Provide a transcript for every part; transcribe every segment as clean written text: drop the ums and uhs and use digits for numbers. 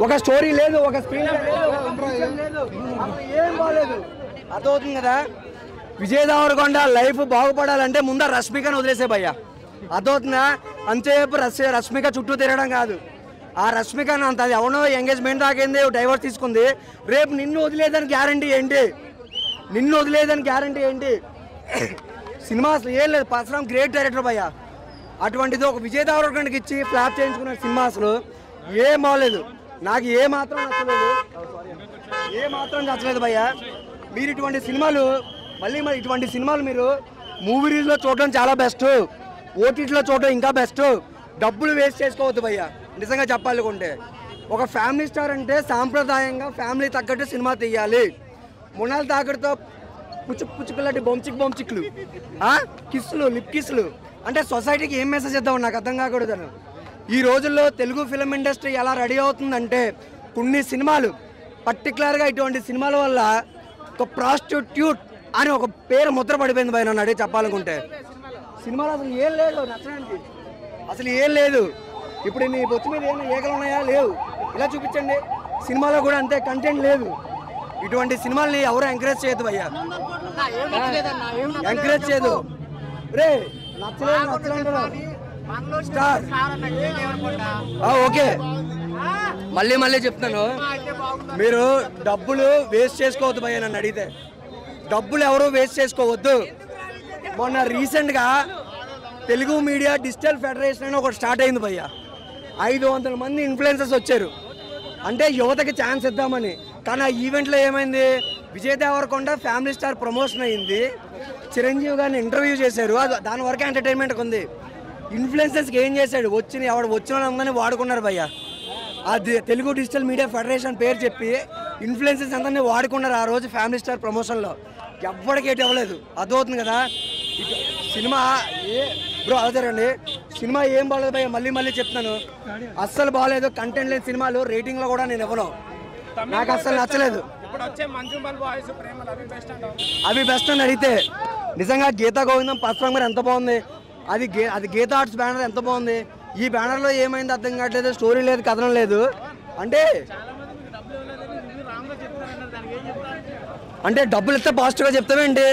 ఒక స్టోరీ లేదు, ఒక స్క్రీన్ లేదు, ఏం బాలేదు. అర్థమవుతుంది కదా. విజయ్ దేవరకొండ లైఫ్ బాగుపడాలంటే ముందు రష్మికను వదిలేసే భయ్యా. అర్థమవుతుందా? అంతేపు రష్మిక చుట్టూ తిరగడం కాదు. ఆ రష్మికను అంత అది ఎవనో ఎంగేజ్మెంట్ దాకింది, డైవర్స్ తీసుకుంది. రేపు నిన్ను వదిలేదని గ్యారంటీ ఏంటి? నిన్ను వదిలేదని గ్యారంటీ ఏంటి? సినిమా అసలు ఏం లేదు. పరశురామ్ గ్రేట్ డైరెక్టర్ భయ్యా. అటువంటిది ఒక విజయ్ దేవరకొండకి ఇచ్చి ఫ్లాప్ చేయించుకున్న సినిమా అసలు ఏం బాగలేదు. నాకు ఏ మాత్రం నచ్చలేదు భయ్యా. మీరు ఇటువంటి సినిమాలు మళ్ళీ ఇటువంటి సినిమాలు మీరు మూవీ రిలీజ్లో చూడడం చాలా బెస్ట్, ఓటీటీలో చూడడం ఇంకా బెస్ట్. డబ్బులు వేస్ట్ చేసుకోవద్దు భయ్యా. నిజంగా చెప్పాలనుకుంటే ఒక ఫ్యామిలీ స్టార్ అంటే సాంప్రదాయంగా ఫ్యామిలీ తగ్గట్టు సినిమా తీయాలి. మునాల తాగడితో పుచ్చుకులాంటి బొంచిక్లు కిస్సులు, లిప్ కిస్సులు అంటే సొసైటీకి ఏం మెసేజ్ ఇద్దాం నాకు అర్థం కాకూడదు. ఈ రోజుల్లో తెలుగు ఫిలిం ఇండస్ట్రీ ఎలా రెడీ అవుతుందంటే కొన్ని సినిమాలు పర్టికులర్గా ఇటువంటి సినిమాల వల్ల ఒక ప్రాస్టిట్యూట్ అని ఒక పేరు ముద్ర పడిపోయింది భయ. నన్ను అడిగి చెప్పాలనుకుంటే సినిమాలో అసలు ఏం లేదు నచ్చడానికి, అసలు ఏం లేదు. ఇప్పుడు నీ బొచ్చు మీద ఏమైనా ఏకలు ఉన్నాయా? లేవు. ఇలా చూపించండి. సినిమాలో కూడా అంతే, కంటెంట్ లేదు. ఇటువంటి సినిమాల్ని ఎవరు ఎంకరేజ్ చేయదు భయ్యా, ఎంకరేజ్ చేయదు. రే నచ్చలేదు స్టార్. ఓకే మళ్ళీ చెప్తాను, మీరు డబ్బులు వేస్ట్ చేసుకోవద్దు భయ్యా. నన్ను అడిగితే డబ్బులు ఎవరు వేస్ట్ చేసుకోవద్దు. మొన్న రీసెంట్గా తెలుగు మీడియా డిజిటల్ ఫెడరేషన్ అని ఒకటి స్టార్ట్ అయింది భయ్యా. 500 మంది ఇన్ఫ్లుయెన్సర్స్ వచ్చారు. అంటే యువతకి ఛాన్స్ ఇద్దామని. కానీ ఆ ఈవెంట్లో ఏమైంది, Vijay Deverakonda family star promotion అయింది, చిరంజీవి గారిని ఇంటర్వ్యూ చేశారు, దాని వరకు ఎంటర్టైన్మెంట్కి ఉంది. ఇన్ఫ్లుయెన్సర్స్కి ఏం చేశాడు, వచ్చిన వాళ్ళందరినీ వాడుకున్నారు భయ్య. అది తెలుగు డిజిటల్ మీడియా ఫెడరేషన్ పేరు చెప్పి ఇన్ఫ్లుయెన్సర్స్ అందరినీ వాడుకున్నారు ఆ రోజు ఫ్యామిలీ స్టార్ ప్రమోషన్లో. ఎవ్వడికి ఏటి అవ్వలేదు. అర్థమవుతుంది కదా. సినిమా బ్రో అదేనండి, సినిమా ఏం బాగలేదు భయ్య. మళ్ళీ చెప్తాను, అస్సలు బాగలేదు. కంటెంట్ లేని సినిమాలు రేటింగ్లో కూడా నేను ఇవ్వను. నాకు అస్సలు నచ్చలేదు. అవి బెస్ట్ అని అడిగితే నిజంగా గీతా గోవిందం పరశురామ్ గారు ఎంత బాగుంది. అది గీతా ఆర్ట్స్ బ్యానర్ ఎంత బాగుంది. ఈ బ్యానర్లో ఏమైంది అర్థం కావట్లేదు. స్టోరీ లేదు, కథనం లేదు. అంటే డబ్బులు ఇస్తే పాజిటివ్గా చెప్తామేంటి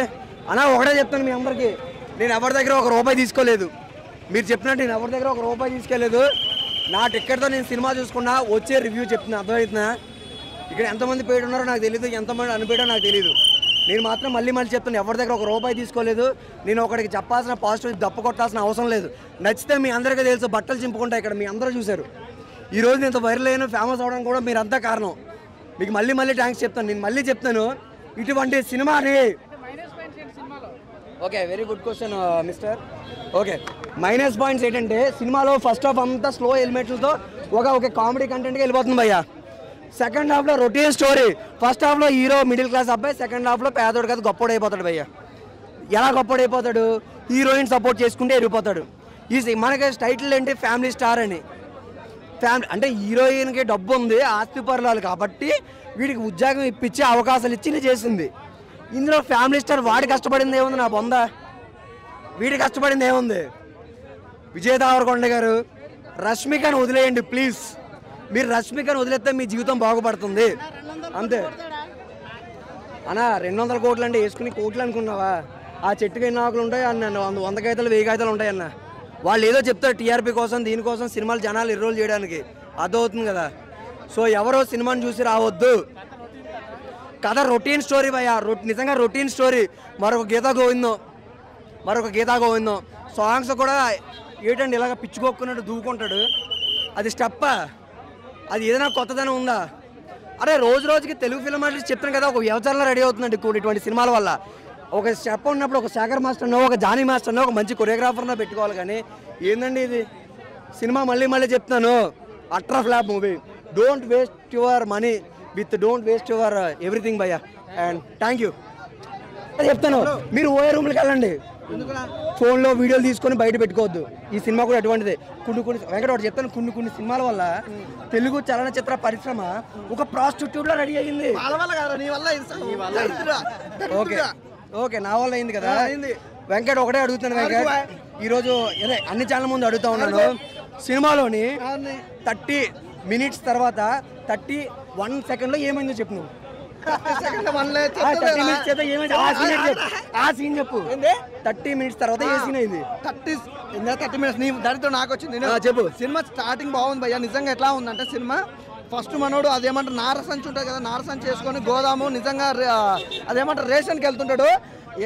అన్నా? ఒకటే చెప్తాను మీ అందరికీ, నేను ఎవరి దగ్గర ₹1 తీసుకోలేదు. మీరు చెప్పినట్టు నేను ఎవరి దగ్గర ₹1 తీసుకోలేదు. నా టికెట్తో నేను సినిమా చూసుకున్నా, వచ్చే రివ్యూ చెప్తున్నా. అర్థమవుతుందా? ఇక్కడ ఎంతమంది పేరు ఉన్నారో నాకు తెలియదు, ఎంతమంది అనిపేయడో నాకు తెలియదు. నేను మాత్రం మళ్ళీ చెప్తాను, ఎవరి దగ్గర ₹1 తీసుకోలేదు. నేను ఒకటికి చెప్పాల్సిన పాజిటివ్ దప్ప కొట్టాల్సిన అవసరం లేదు. నచ్చితే మీ అందరికీ తెలుసు, బట్టలు చింపుకుంటా ఇక్కడ మీ అందరూ చూశారు. ఈరోజు నేను వైరల్ అయిన ఫేమస్ అవడానికి కూడా మీరంతా కారణం. మీకు మళ్ళీ థ్యాంక్స్ చెప్తాను. నేను మళ్ళీ చెప్తాను, ఇటువంటి సినిమాని okay very good question mister. Okay minus points ఏంటంటే సినిమాలో ఫస్ట్ హాఫ్ అంతా స్లో ఎలిమెంట్లతో ఒక కామెడీ కంటెంట్గా వెళ్ళిపోతుంది భయ్యా. సెకండ్ హాఫ్లో రొటీన్ స్టోరీ. ఫస్ట్ హాఫ్లో హీరో మిడిల్ క్లాస్ అబ్బాయి, సెకండ్ హాఫ్లో పేదోడు కాదు గొప్పోడు అయిపోతాడు భయ్యా. ఎలా గొప్పోడు అయిపోతాడు? హీరోయిన్ సపోర్ట్ చేసుకుంటే వెళ్ళిపోతాడు. మనకి టైటిల్ ఏంటి, ఫ్యామిలీ స్టార్ అని. అంటే హీరోయిన్కి డబ్బు ఉంది, ఆస్తి పరులాలు కాబట్టి వీడికి ఉద్యోగం ఇప్పించి అవకాశాలు ఇచ్చి చేసింది. ఇందులో ఫ్యామిలీ స్టార్ వాడి కష్టపడింది ఏముంది? నా బొంద వీడి కష్టపడింది ఏముంది? విజయ్ దేవరకొండ గారు రష్మికను వదిలేయండి ప్లీజ్. మీరు రష్మికను వదిలేస్తే మీ జీవితం బాగుపడుతుంది అంతే. అన్నా 200 కోట్లు అంటే వేసుకుని కోట్లు అనుకున్నావా? ఆ చెట్టుకి ఎన్ని ఆకులు ఉంటాయి అన్న, 100 కాగితాలు 1000 కాగితాలు ఉంటాయన్న. వాళ్ళు ఏదో చెప్తారు టీఆర్పీ కోసం, దీనికోసం సినిమాలు జనాలు ఎన్రోల్ చేయడానికి. అర్థమవుతుంది కదా. సో ఎవరో సినిమాని చూసి రావద్దు. కథ రొటీన్ స్టోరీ భయ్యా, నిజంగా రొటీన్ స్టోరీ. మరొక గీతా గోవిందం సాంగ్స్ కూడా ఏంటండి ఇలాగ పిచ్చుకోక్కున్నట్టు దూకుంటాడు. అది స్టెప్పా? అది ఏదైనా కొత్తదనం ఉందా? అరే రోజుకి తెలుగు ఫిల్మ్ ఆర్టిస్ట్ చెప్తాను కదా, ఒక వ్యవచారంలో రెడీ అవుతుందండి ఇటువంటి సినిమాల వల్ల. ఒక స్టెప్ ఉన్నప్పుడు ఒక శేఖర్ మాస్టర్నో, ఒక జానీ మాస్టర్నో, ఒక మంచి కొరియోగ్రాఫర్నో పెట్టుకోవాలి. కానీ ఏందండి ఇది సినిమా? మళ్ళీ చెప్తాను, అట్రా flop movie. Don't waste your money don't waste your everything భయ్యా. అండ్ థ్యాంక్ యూ చెప్తాను. మీరు ఓఏ రూమ్కి వెళ్ళండి, ఫోన్లో వీడియోలు తీసుకొని బయట పెట్టుకోవద్దు. ఈ సినిమా కూడా అటువంటిదే. కొన్ని వెంకట ఒకటి చెప్తాను, కొన్ని సినిమాల వల్ల తెలుగు చలనచిత్ర పరిశ్రమ ఒక ప్రాస్టిట్యూట్లో రెడీ అయ్యింది. ఓకే నా వల్ల అయింది కదా. వెంకట ఒకటే అడుగుతాను వెంకట్, ఈరోజు అన్ని ఛానల్ ముందు అడుగుతా ఉన్నాను, సినిమాలోని మినిట్స్ తర్వాత 31 సెకండ్లో ఏమైందో చెప్పు నువ్వు. 30 మినిట్స్ ఏమైంది ఆ సీన్ చెప్పు. 30 మినిట్స్ తర్వాత ఏ సీన్ అయింది? 30 మినిట్స్ నీ దానితో నాకు వచ్చింది చెప్పు. సినిమా స్టార్టింగ్ బాగుంది భయ్యా. నిజంగా ఎట్లా ఉందంటే సినిమా ఫస్ట్ మనోడు అదేమంటారు నారసంచి ఉంటుంది కదా, నారసంచి చేసుకొని గోదాము నిజంగా అదేమంటారు రేషన్కి వెళ్తుంటాడు.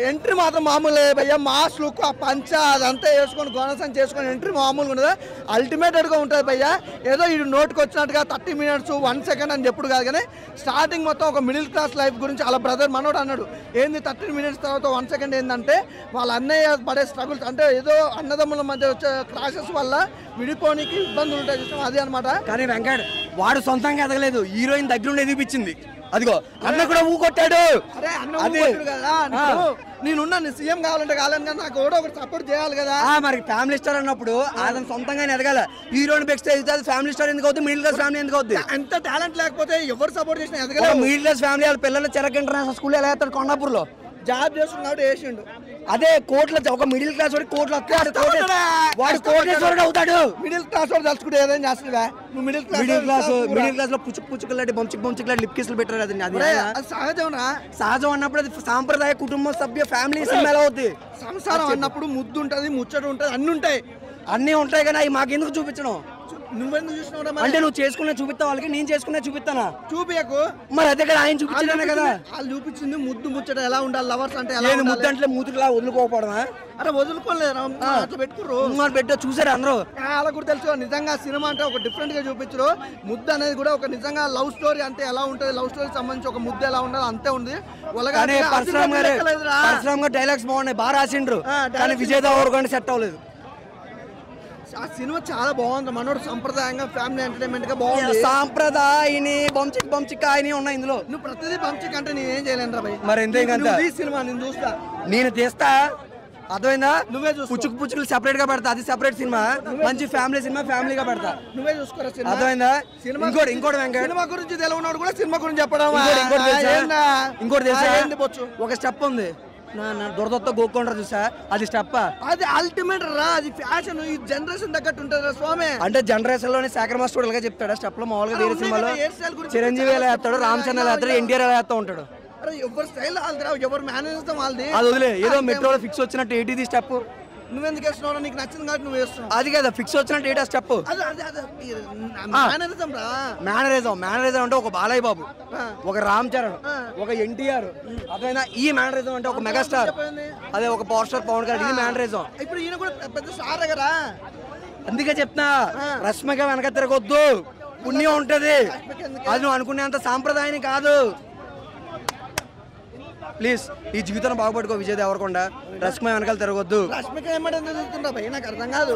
ఎంట్రీ మాత్రం మామూలు భయ్యా. మాస్ లుక్ ఆ పంచ అదంతా వేసుకొని గోనసం చేసుకొని ఎంట్రీ మామూలుగా ఉండదు, అల్టిమేటెడ్గా ఉంటుంది భయ్యా. ఏదో ఈ నోట్కి వచ్చినట్టుగా 30 మినిట్స్ 1 సెకండ్ అని చెప్పుడు కాదు, కానీ స్టార్టింగ్ మొత్తం ఒక మిడిల్ క్లాస్ లైఫ్ గురించి అలా బ్రదర్ మనోడు అన్నాడు. ఏంది 30 మినిట్స్ తర్వాత 1 సెకండ్ ఏంటంటే వాళ్ళ అన్నయ్య పడే స్ట్రగుల్స్, అంటే ఏదో అన్నదమ్ముల మధ్య వచ్చే క్రాషెస్ వల్ల విడిపోనికి ఇబ్బందులు ఉంటాయి చూసాం, అది అనమాట. కానీ వెంకట్ వాడు సొంతంగా ఎదగలేదు, హీరోయిన్ దగ్గర ఉండి ఎదిగిపించింది. అదిగో అన్న కూడా ఊ కొట్టాడు. నేనున్నా సీఎం కావాలంటే కావాలని, కానీ నాకు కూడా ఒకటి సపోర్ట్ చేయాలి కదా. మరి ఫ్యామిలీ స్టార్ అన్నప్పుడు అతను సొంతంగా ఎదగాల. హీరోయిన్ బెస్ట్ ఎదుగుతుంది, ఫ్యామిలీ స్టార్ ఎందుకు అవుతుంది, మిడిల్ క్లాస్ ఫ్యామిలీ ఎందుకు అవుతుంది? ఎంత టాలెంట్ లేకపోతే ఎవరు సపోర్ట్ చేసినా ఎదగలేదు. మిడిల్ క్లాస్ ఫ్యామిలీ వాళ్ళ పిల్లలు చెరక్ ఇంటర్నేషనల్ స్కూల్ ఎలా వేస్తాడు, కొండాపూర్లో జాబ్ చేస్తున్నాడు వేసిండు. అదే కోట్లు ఒక మిడిల్ క్లాస్ వాడి కోట్లు వస్తాడు, వాడు కోటేశ్వరుడు అవుతాడు. మిడిల్ క్లాస్ వాడు తలుచుకుంటే ఏదైనా చేస్తుందా? నువ్వు మిడిల్ క్లాస్ లో పుచ్చుకులాంటి బొంచికులాంటి లిప్ కిస్లు పెట్టారు. అది సహజం రా. సహజం అన్నప్పుడు అది సాంప్రదాయ కుటుంబ సభ్య ఫ్యామిలీ సినిమా ఎలా అవుతుంది? సంసారం అన్నప్పుడు ముద్దు ఉంటది, ముచ్చట ఉంటది, అన్ని ఉంటాయి కానీ అవి మాకెందుకు చూపించడం? నువ్వెందుకు చూసినావు అంటే నువ్వు చేసుకునే చూపిస్తావు వాళ్ళకి, నేను చేసుకునే చూపిస్తానా? చూపియకు మరి. అదే కదా ఆయన చూపించానే కదా. వాళ్ళు చూపించింది ముద్దు ముచ్చట ఎలా ఉండాలి, లవర్స్ అంటే ముద్దు అంటే మూతులా వదులుకోకపోవడమా? అరే వదులుకోలేదు, అట్లా పెట్టుకుర్రు. పెట్టో చూసారు అందరూ. అలా కూడా తెలుసు నిజంగా సినిమా అంటే ఒక డిఫరెంట్ గా చూపించరు. ముద్దు అనేది కూడా ఒక నిజంగా లవ్ స్టోరీ అంటే ఎలా ఉంటుంది, లవ్ స్టోరీ సంబంధించి ఒక ముద్దు ఎలా ఉండాలి అంతే ఉంది. పరశురామ్ గారు డైలాగ్స్ బాగున్నాయి, బాగా రాసిండ్రు, కానీ విజయ్ దేవరకొండ సెట్ అవ్వలేదు. ఆ సినిమా చాలా బాగుంది. మనోడు సంప్రదాయంగా ఫ్యామిలీ ఎంటర్టైన్మెంట్ గా బాగుంది. సాంప్రదాయని బొంచికాయని ఉన్నాయి ఇందులో. నువ్వు ప్రతిదీ బంచిక్ అంటే నేనేం చేయలేను రా భయ్. మరి ఎందుకంటే ఈ సినిమా నేను చూస్తా, నేను తీస్తా, అర్థమైందా? నువ్వే చూసుకో. పుచ్చుకులు సెపరేట్ గా పెడతా, అది సెపరేట్ సినిమా. మంచి ఫ్యామిలీ సినిమా ఫ్యామిలీగా పెడతా, నువ్వే చూసుకోరా సినిమా. అర్థమైందా? ఇంకోటి సినిమా గురించి తెలియనాడు కూడా సినిమా గురించి చెప్పడం. ఇంకోటి తెలుసా, ఒక స్టెప్ ఉంది, దొరదొత్త గోక్కొండ్ర చూసా, అది స్టెప్. అది అల్టిమేట్ రా, అది ఫ్యాషన్. ఈ జనరేషన్ తగ్గట్టు ఉంటుంది స్వామి. అంటే జనరేషన్ లోనే శేఖర్ మాస్టర్ ఇలాగా చెప్తాడా స్టెప్ లో? మామూలుగా వేరే సినిమాలో చిరంజీవి ఎలా వేస్తాడు, రామ్ చరణ్ ఎలా వేస్తాడు, ఎన్టీఆర్ ఎలా వేస్తా ఉంటాడు. ఎవరు స్టైల్ వాళ్ళది, ఎవరు మేనేజ్ వాళ్ళది. అది వదిలే, ఏదో మెట్రోలో ఫిక్స్ వచ్చినట్టు ఏంటిది స్టెప్? నువ్వెందుకు వేస్తున్నావు? నీకు నచ్చింది కాబట్టి నువ్వు వేస్తున్నావు. అది కదా ఫిక్స్ వచ్చినట్టు ఏంటి ఆ స్టెప్? మేనరిజం అంటే ఒక బాలయ్య బాబు, ఒక రామ్ చరణ్, ఒక ఎన్టీఆర్, అదైనా ఈ మేనరిజం అంటే ఒక మెగాస్టార్, అదే ఒక పవర్ స్టార్ పవన్ కళ్యాణ్. ఇది మేనరిజం. ఇప్పుడు ఈయన కూడా పెద్ద స్టార్ కదా, అందుకే చెప్తున్నా రష్మిక వెనక తిరగొద్దు, పుణ్యం ఉంటది. అది నువ్వు అనుకునేంత సాంప్రదాయాన్ని కాదు. ప్లీజ్ ఈ జీవితాన్ని బాగుపడుకో విజయ్ దేవరకొండ. రష్మిక వెనకాల తిరగొద్దు. రష్మిక ఏమంటే నాకు అర్థం కాదు.